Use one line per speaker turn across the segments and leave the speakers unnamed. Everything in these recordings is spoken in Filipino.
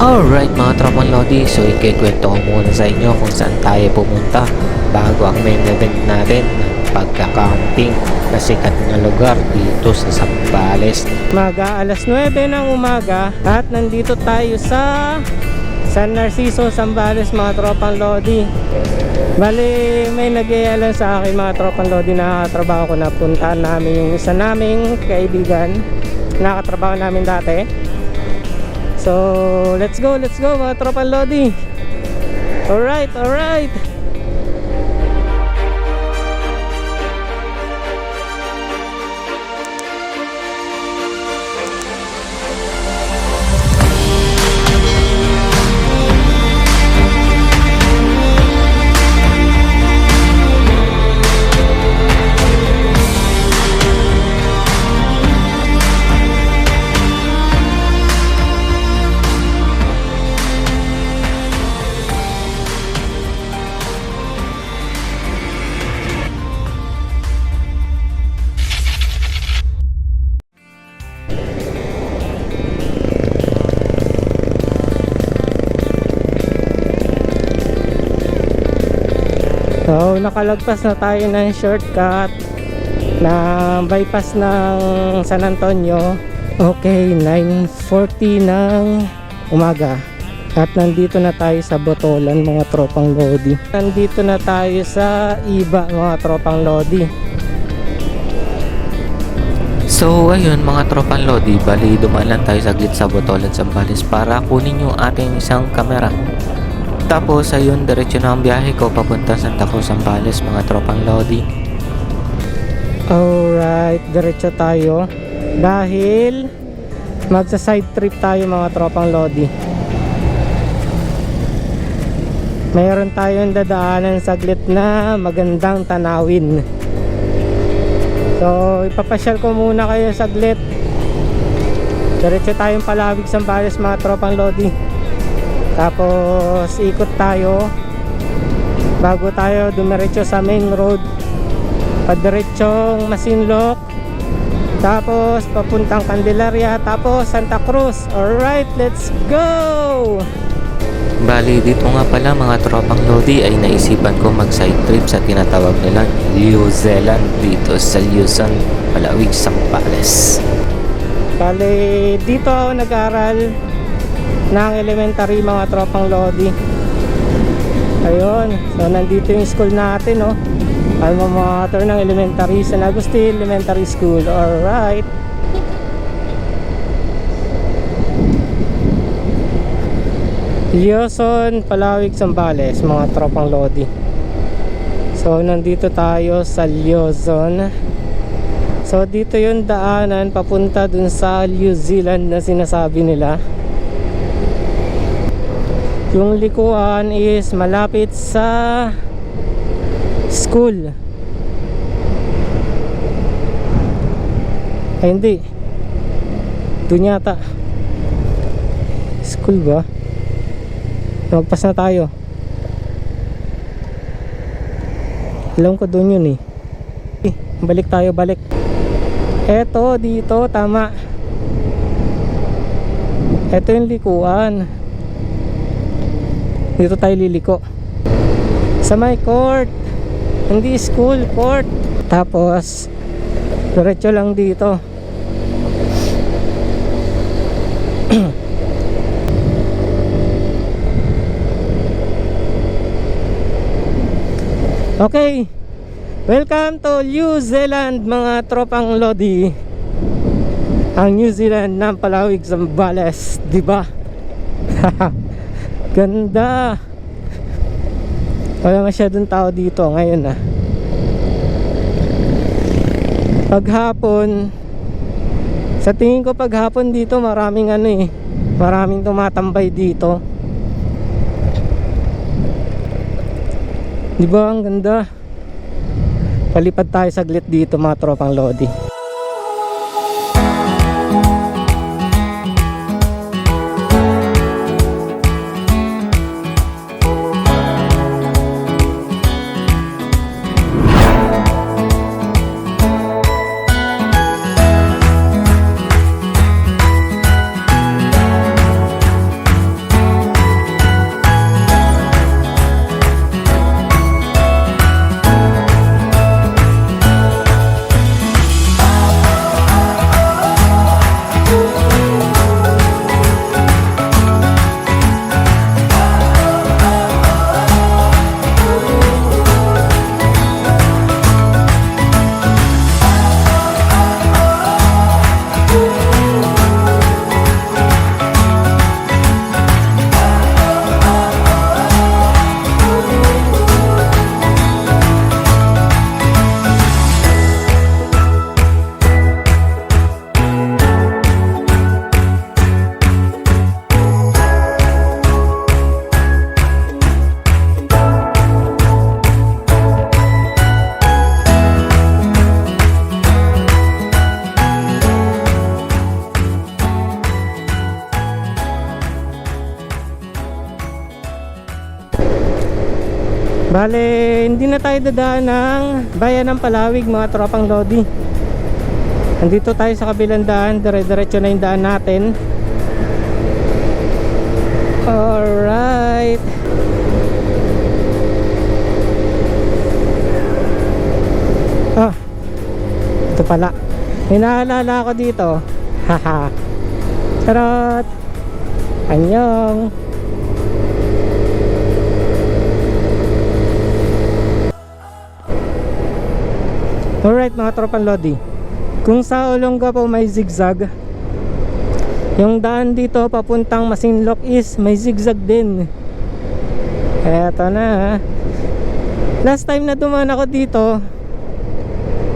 Alright mga tropang Lodi, so ikikwento ko muna sa inyo kung saan tayo pumunta bago ang main event natin ng pagka-camping na sikat na lugar dito sa Zambales.
Alas 9 ng umaga at nandito tayo sa San Narciso, Zambales mga tropang Lodi. Bali may nag-ialan sa akin mga tropang Lodi na trabaho ko na puntahan namin yung isa naming kaibigan na katrabaho namin dati. So, let's go mga tropang Lodi. Alright. So, nakalagpas na tayo ng shortcut na bypass ng San Antonio. Okay, 9:40 ng umaga. At nandito na tayo sa Botolan mga tropang Lodi. Nandito na tayo sa Iba mga tropang Lodi.
So ayun mga tropang Lodi, bali dumaan lang tayo saglit sa Botolan, Zambales para kunin yung ating isang kamera. Tapos ayun, diretso na ang biyahe ko papunta Santa Cruz, Zambales mga tropang Lodi.
Alright, diretso tayo dahil magsa side trip tayo mga tropang Lodi. Mayroon tayong dadaanan saglit na magandang tanawin. So ipapasyal ko muna kayo saglit. Diretso tayong Palawig, Zambales mga tropang Lodi. Tapos ikot tayo bago tayo dumiretso sa main road, padiretsyong Masinloc, tapos papuntang Candelaria, tapos Santa Cruz. Alright, let's go!
Bali dito nga pala mga tropang Lodi ay naisipan ko mag side trip sa tinatawag nilang New Zealand dito sa Luzon, Palawig, Zambales.
Bali dito ako nag-aral ng elementary mga tropang Lodi. Ayun, so nandito yung school natin, no? Alma mater ng elementary, San Agustin Elementary School. Alright. Luzon, Palawig, Zambales mga tropang Lodi. So nandito tayo sa Luzon. So dito yung daanan papunta dun sa New Zealand na sinasabi nila. Yung likuan is malapit sa school. Ay hindi, doon yata school ba? Magpas na tayo. Alam ko doon yun balik tayo, balik. Eto dito, tama. Eto yung likuan. Dito tayo liliko sa may court, hindi school, court. Tapos diretso lang dito. Okay, welcome to New Zealand mga tropang Lodi. Ang New Zealand ng Palawig, Zambales, diba? Ganda. Wala masyadong tao dito ngayon Paghapon, sa tingin ko paghapon dito maraming maraming tumatambay dito. Diba ang ganda? Palipad tayo saglit dito mga tropang Lodi. Bale, hindi na tayo dadaan ng bayan ng Palawig mga tropang Lodi. Nandito tayo sa kabilang daan, dire-diretso na yung daan natin. Alright. Ah, ito pala. May naalala ako dito. Haha. Charot. Annyeong. Alright mga tropang Lodi, kung sa Olonga po may zigzag, yung daan dito papuntang Masinloc is may zigzag din. Eto na. Last time na dumaan ako dito,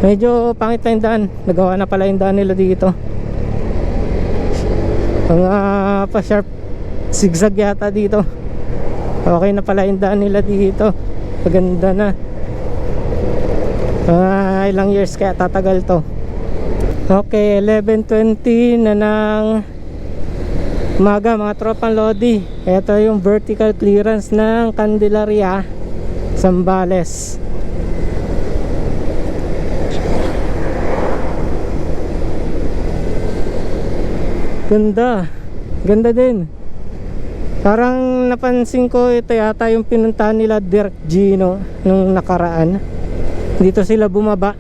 medyo pangit na yung daan. Nagawa na pala yung daan nila dito. Mga pa-sharp zigzag yata dito. Okay na pala yung daan nila dito. Maganda na. Ilang years kaya tatagal to. Okay, 11:20 na ng umaga mga tropang Lodi. Ito yung vertical clearance ng Candelaria, Zambales. Ganda. Ganda din. Parang napansin ko ito yata yung pinuntahan nila Dirk Gino nung nakaraan. Dito sila bumaba.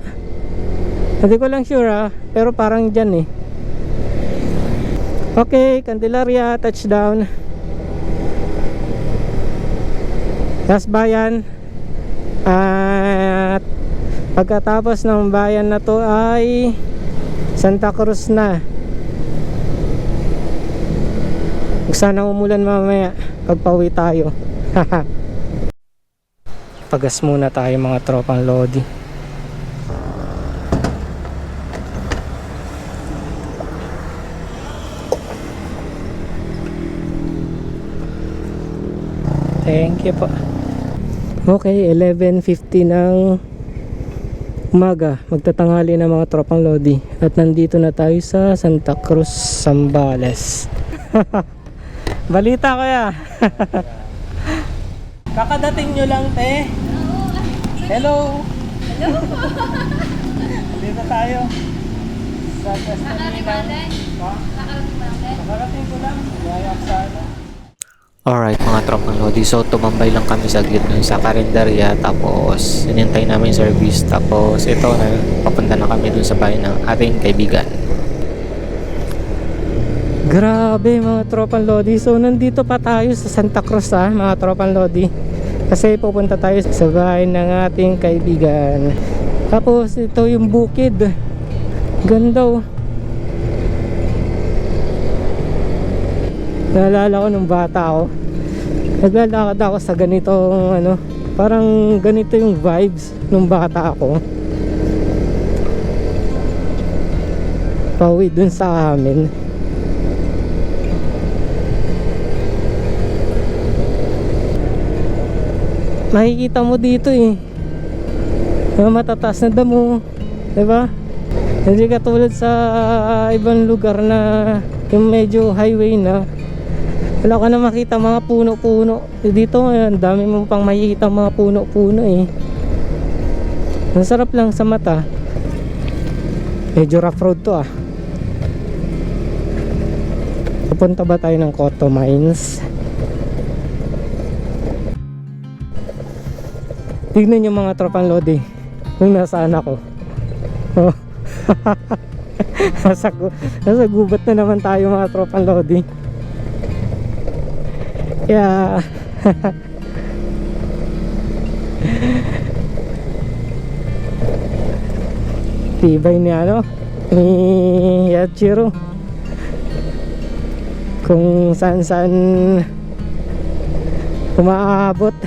Hindi ko lang sure pero parang dyan eh. Okay, Candelaria, touchdown. Last bayan. At pagkatapos ng bayan na to ay Santa Cruz na. Sana umulan mamaya pag pauwi tayo. Pagas muna tayo mga tropang Lodi. Thank you po. Okay, 11:50 ng umaga. Magtatanghali na mga tropang Lodi. At nandito na tayo sa Santa Cruz, Zambales. Balita ko ya. Kakadating nyo lang, te. Hello. Hello. Dito tayo. Sa
Nakarating mo lang din?
Ha?
Nakarating mo lang din?
Nakarating ko lang. Gayak sana.
Alright mga tropang Lodi, so tumambay lang kami saglit dun sa karinderya, tapos inintay namin yung service, tapos ito na papunta na kami dun sa bahay ng ating kaibigan.
Grabe mga tropang Lodi. So nandito pa tayo sa Santa Cruz mga tropang Lodi. Kasi pupunta tayo sa bahay ng ating kaibigan. Tapos ito yung bukid. Ganda oh. Naalala ko nung bata ako. Naglalakad ako sa ganitong ano, parang ganito yung vibes nung bata ako. Pauwi dun sa amin. Makikita mo dito eh, mga matataas na damo, diba? Hindi katulad sa ibang lugar na yung medyo highway na wala ka na makita mga puno-puno. Dito ngayon, dami mo pang makikita mga puno-puno eh. Ang sarap lang sa mata. Medyo rough road to Pupunta ba tayo ng Cotto Mines? Tignan nyo mga tropang Lodi kung nasaan ako. Oh. nasa gubat na naman tayo mga tropang Lodi. Yeah. Tibay ni ano, ni Yachiro. Kung saan umaabot.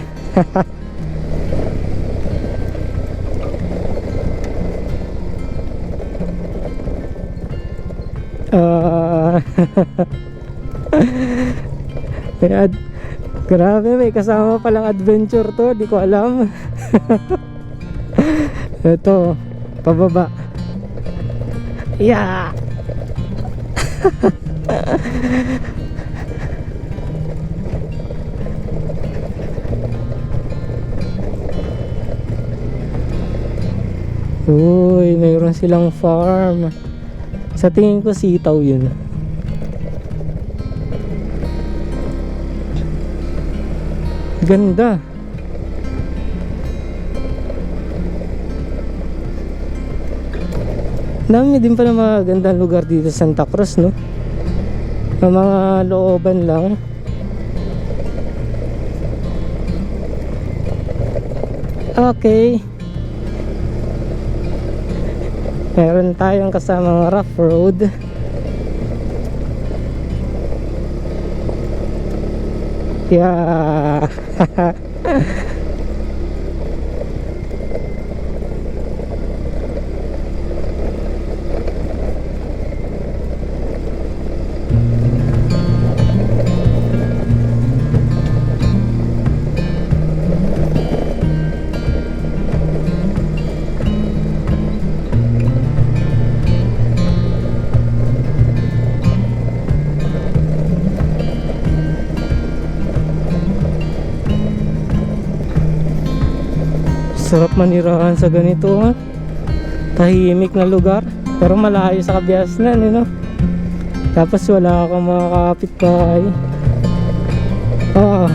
Grabe, may kasama palang adventure to, di ko alam. Ito, pababa. Yeah. Uy, mayroon silang farm. Sa tingin ko sitaw yun. Ganda. Dami din pala mga gandang lugar dito sa Santa Cruz, no? Ang mga looban lang. Okay. Meron tayong kasamang rough road. Yeah. Sarap manirahan sa ganito, ha? Tahimik na lugar, pero malayo sa Kabiasnan, no? Tapos wala kang mga kapitbahay. Ah.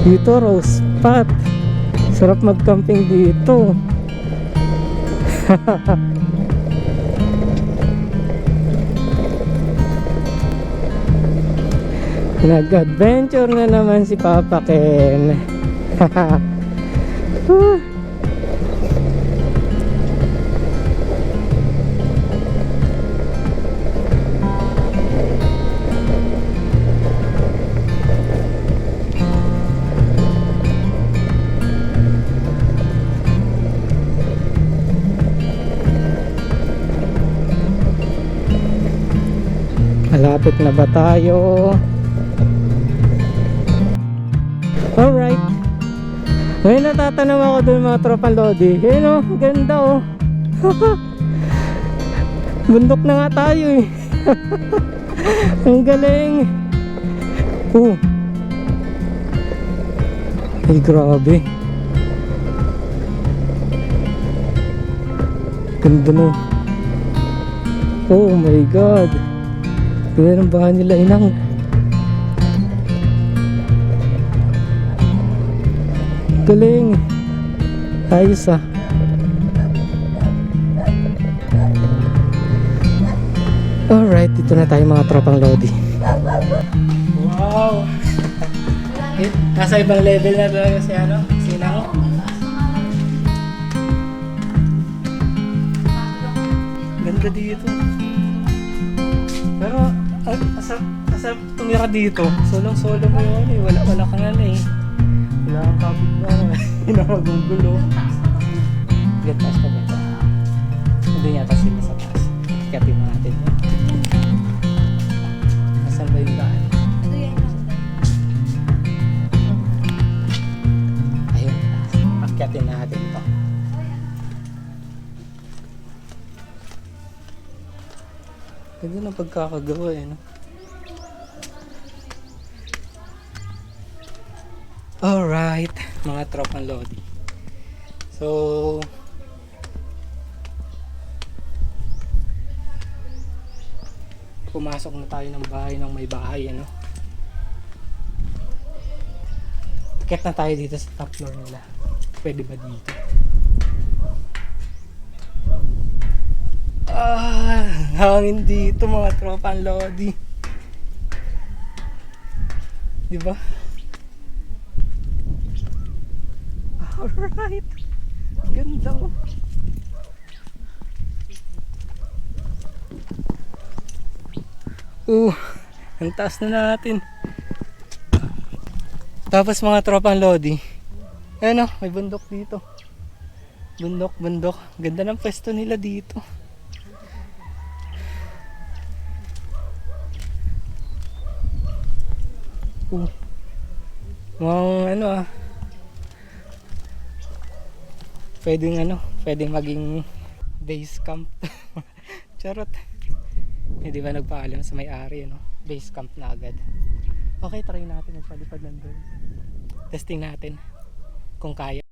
Dito rose spot. Sarap mag-camping dito. Nag-adventure na naman si Papa Ken. Malapit na ba tayo? Alright. Ngayon natatanong ako dun mga tropang Lodi. Ayun o, ganda o. Bundok na nga tayo eh. Ang galing. Ay grabe. Ganda no. Oh my god. Ganda ng bahay nila, inang. Galing. Ayos ah. Alright, dito na tayo mga tropang Lodi. Wow. Nasa ibang level na talaga si ano, Sinang. Ganda dito. Pero asap tumira dito. Solong-solo mo yun eh. Wala kang ano eh. Wala kang kapit na. Hindi na magugulo. Get taas pa ba ito? Hindi yata sila sa taas. Katin natin. Nasaan ba yung daan? Ayun. Akyatin natin ito. Ganda ng pagkakagawa eh, no? Alright, mga tropang Lodi. So, pumasok na tayo ng bahay ng may bahay, ano? Akyat na tayo dito sa top floor nila. Pwede ba dito? Hangin dito mga tropang Lodi. Diba? Alright. Ganda oh. Ang taas na natin. Tapos mga tropang Lodi. Ayan oh, may bundok dito. Bundok. Ganda ng pwesto nila dito. Mukhang ano ah. Pwedeng maging base camp. Charot. Hindi ba nagpaalam sa may-ari, no? base camp na agad. Okay, try natin magpalipad nandun. Testing natin kung kaya.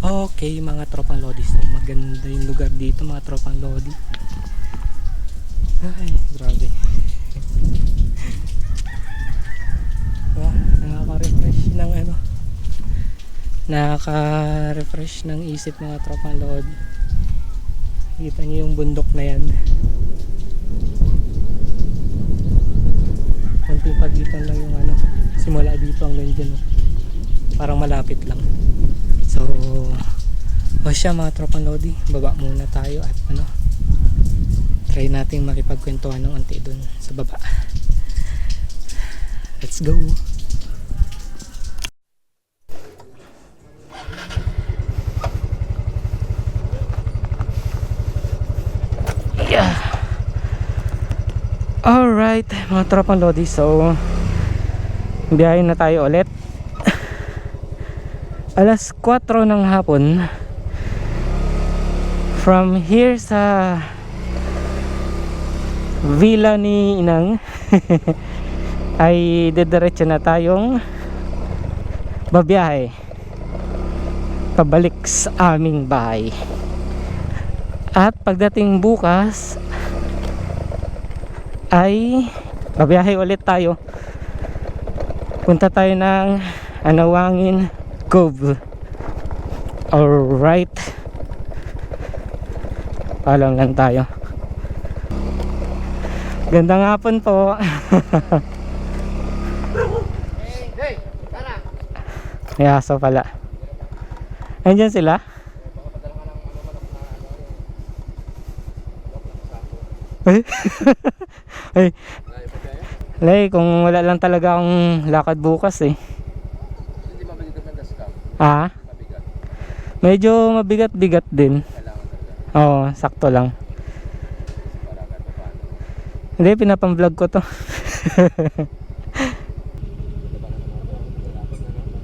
Okay mga tropang lodi, so maganda yung lugar dito mga tropang lodi. Ay grabe. Nakaka-refresh ng ano, nakaka-refresh ng isip mga tropang lodi. Kita niyo yung bundok na yan, konting pagitan lang yung ano, simula dito hanggang dyan, parang malapit lang. So, o siya mga tropang lodi, baba muna tayo at ano, try nating makipagkwentuhan ng unti dun sa baba. Let's go! Yeah! Alright mga tropang lodi, so biyahe na tayo ulit. Alas 4 ng hapon from here sa villa ni Inang ay didiretso na tayong babiyahe pabalik sa aming bahay. At pagdating bukas ay babiyahe ulit tayo, punta tayo ng Anawangin Cove. Alright, paalam lang tayo. Gandang hapon po. May aso pala. Andyan sila. Ay, lay, kung wala lang talaga akong lakad bukas eh. Ah, medyo mabigat-bigat din. Oo, sakto lang. Hindi, pinapang-vlog ko to.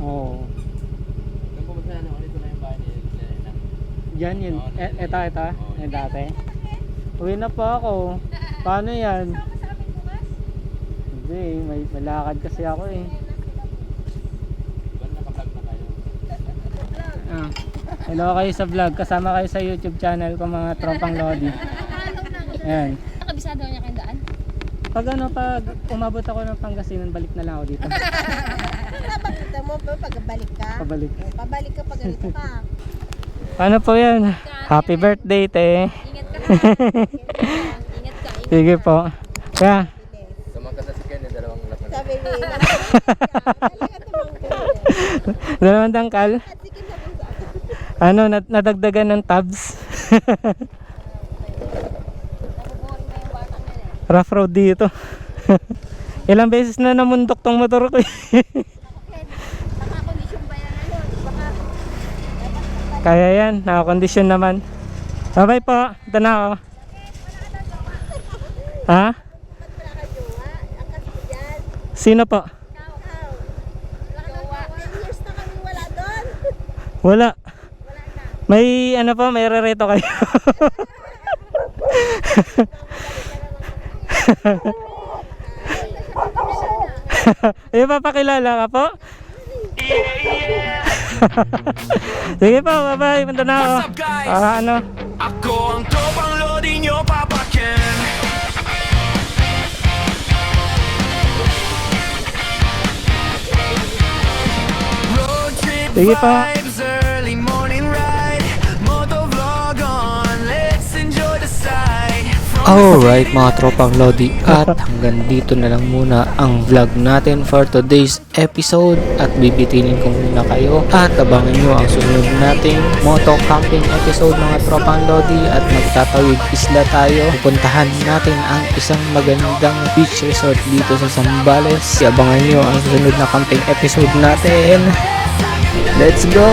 Oo. Yan yun. Ito. Yung dati. Uwi na pa ako. Paano yan? Hindi, may malakad kasi ako eh. Hello kayo sa vlog, kasama kayo sa YouTube channel ko mga tropang lodi. Ayan.
Nakabisado niya kayong daan?
Pag umabot ako ng Pangasinan, balik na lang ako dito.
Napakita mo pa pagbalik ka.
Pabalik.
Pabalik ka pag ganito ka.
Paano po yan? Happy birthday te.
Ingat ka ha. Ingat ka.
Sige po. Kaya,
Sabi ni
dalawang dangkal. Ano, nadagdagan ng tabs.
Nakubuhin na yung batang yan eh.
Rough road dito. Ilang beses na namundok tong motor ko.
Kaya
Kaya yan, nakakondisyon naman. Bye po, ito na ako. Ha? Sino po?
10 years na kami wala doon.
Wala. May ano po, may rereto kayo. Ay, papakilala ka po? Sige po, bye-bye. Punta na ako. Ano?
Ako ang tropang lodi nyo, Papa Ken. Road trip
Sige po.
vibes, early morning ride, motovlog on, let's enjoy the sight.
Alright mga tropang Lodi, at hanggang dito na lang muna ang vlog natin for today's episode, at bibitinin ko muna kayo at abangan nyo ang sunod nating moto camping episode mga tropang Lodi, at magtatawid isla tayo. Pupuntahan natin ang isang magandang beach resort dito sa Zambales. Abangan nyo ang sunod na camping episode natin. Let's go!